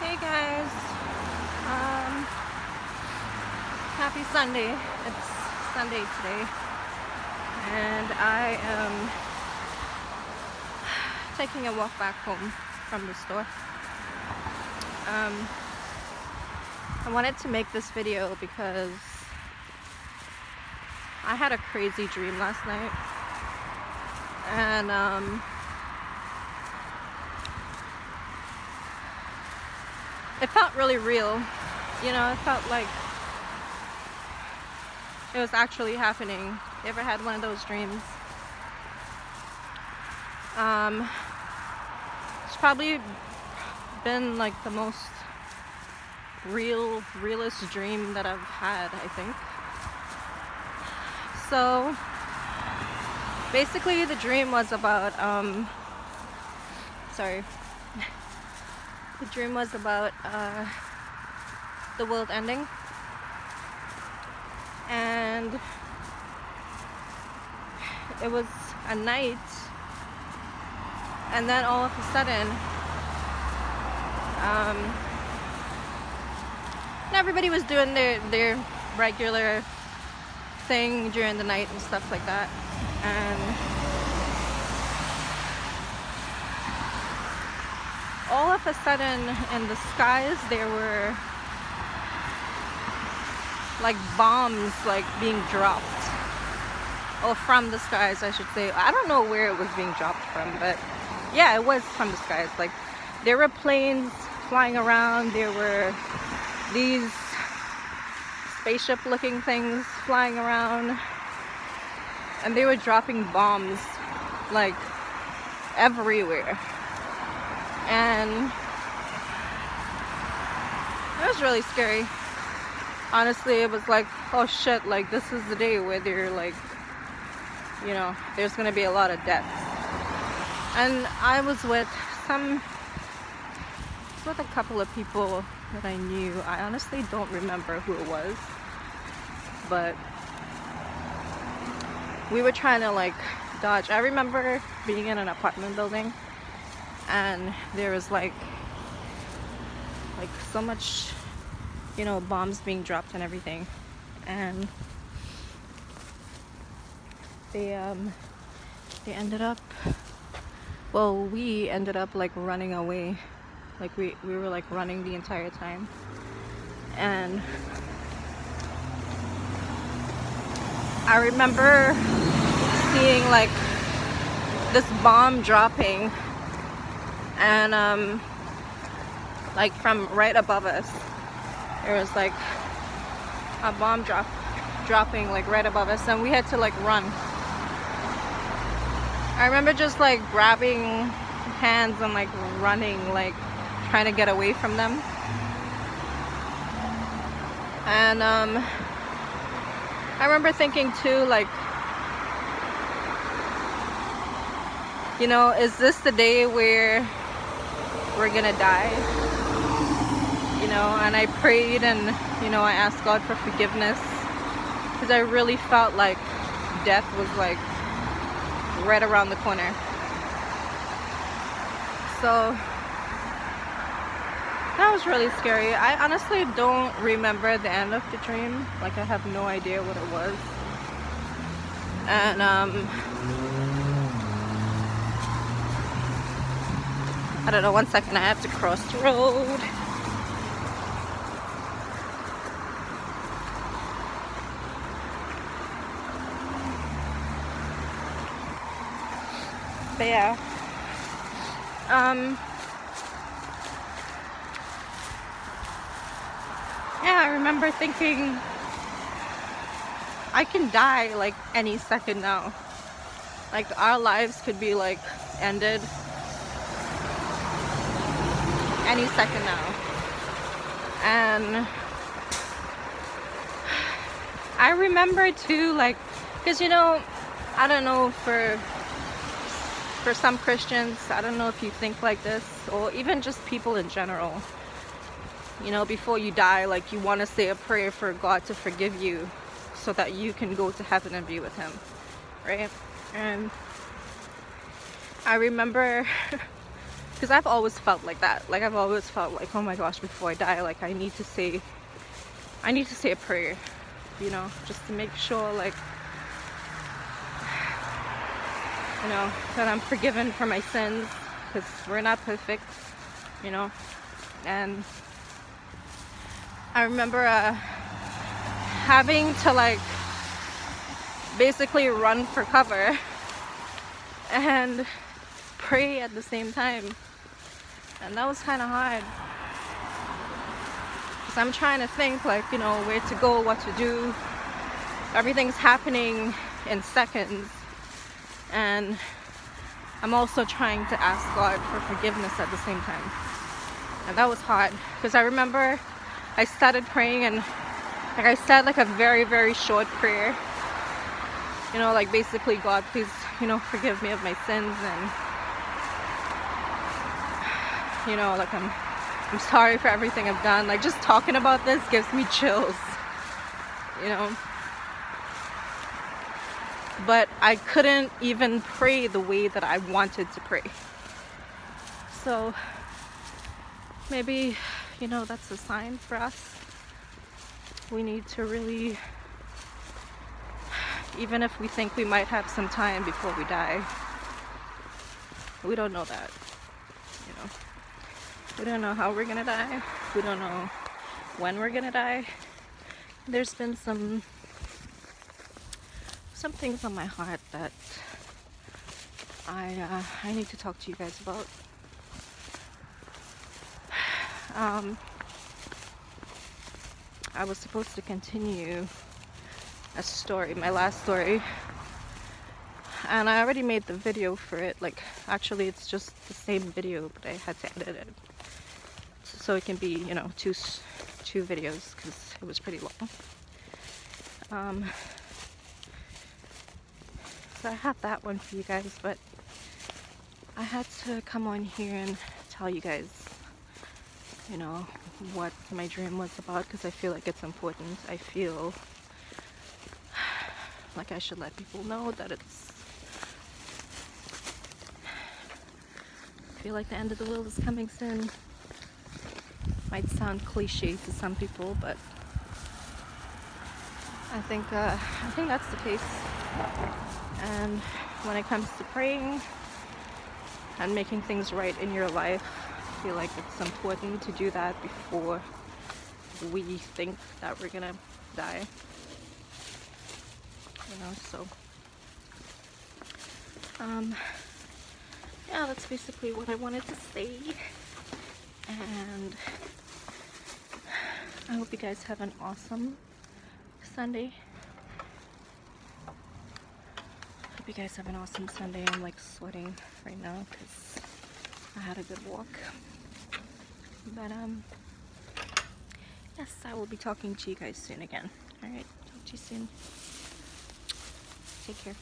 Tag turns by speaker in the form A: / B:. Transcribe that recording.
A: Hey guys, happy Sunday. It's Sunday today, and I am taking a walk back home from the store. I wanted to make this video because I had a crazy dream last night, and it felt really real. You know, it felt like it was actually happening. You ever had one of those dreams? It's probably been like the most realist dream that I've had, I think. So basically the dream was about the dream was about the world ending, and it was a night, and then all of a sudden everybody was doing their regular thing during the night and stuff like that, and all of a sudden in the skies there were like bombs like being dropped, or from the skies I should say. I don't know where it was being dropped from, but yeah, it was from the skies. Like there were planes flying around, there were these spaceship looking things flying around, and they were dropping bombs like everywhere, and it was really scary. Honestly, it was like, oh shit, like this is the day where they're like, you know, there's gonna be a lot of deaths. And I was with a couple of people that I knew. I honestly don't remember who it was, but we were trying to like dodge. I remember being in an apartment building, and there was like so much, you know, bombs being dropped and everything, and they ended up, well, we ended up like running away. Like we were like running the entire time, and I remember seeing like this bomb dropping, and like from right above us there was like a bomb dropping like right above us, and we had to like run. I remember just like grabbing hands and like running, like trying to get away from them. And I remember thinking too, like, you know, is this the day where we're gonna die? You know, and I prayed, and you know, I asked God for forgiveness, because I really felt like death was like right around the corner. So that was really scary. I honestly don't remember the end of the dream. Like I have no idea what it was. And I don't know, one second, I have to cross the road. But yeah, yeah, I remember thinking I can die like any second now. Like our lives could be like ended any second now. And I remember too, like, because you know, I don't know, for some Christians, I don't know if you think like this, or even just people in general, you know, before you die, like you want to say a prayer for God to forgive you so that you can go to heaven and be with him, right? And I remember because I've always felt like that. Like I've always felt like, oh my gosh, before I die, like I need to say a prayer, you know, just to make sure, like, you know, that I'm forgiven for my sins, because we're not perfect, you know. And I remember having to like basically run for cover and pray at the same time, and that was kind of hard, because I'm trying to think, like, you know, where to go, what to do. Everything's happening in seconds, and I'm also trying to ask God for forgiveness at the same time. And that was hard, because I remember I started praying, and like I said like a very, very short prayer, you know, like basically, God, please, you know, forgive me of my sins, and you know, like I'm sorry for everything I've done. Like just talking about this gives me chills, you know. But I couldn't even pray the way that I wanted to pray. So maybe, you know, that's a sign for us. We need to really, even if we think we might have some time before we die, we don't know that, you know. We don't know how we're gonna die. We don't know when we're gonna die. There's been some things on my heart that I need to talk to you guys about. I was supposed to continue a story, my last story, and I already made the video for it. Like, actually it's just the same video, but I had to edit it so it can be, you know, two videos, because it was pretty long. So I have that one for you guys, but I had to come on here and tell you guys, you know, what my dream was about, because I feel like it's important. I feel like I should let people know that it's, I feel like the end of the world is coming soon. Might sound cliche to some people, but I think that's the case. And when it comes to praying and making things right in your life, I feel like it's important to do that before we think that we're gonna die, you know. So yeah, that's basically what I wanted to say, and I hope you guys have an awesome Sunday. Hope you guys have an awesome Sunday. I'm like sweating right now because I had a good walk. But yes, I will be talking to you guys soon again. Alright, talk to you soon. Take care.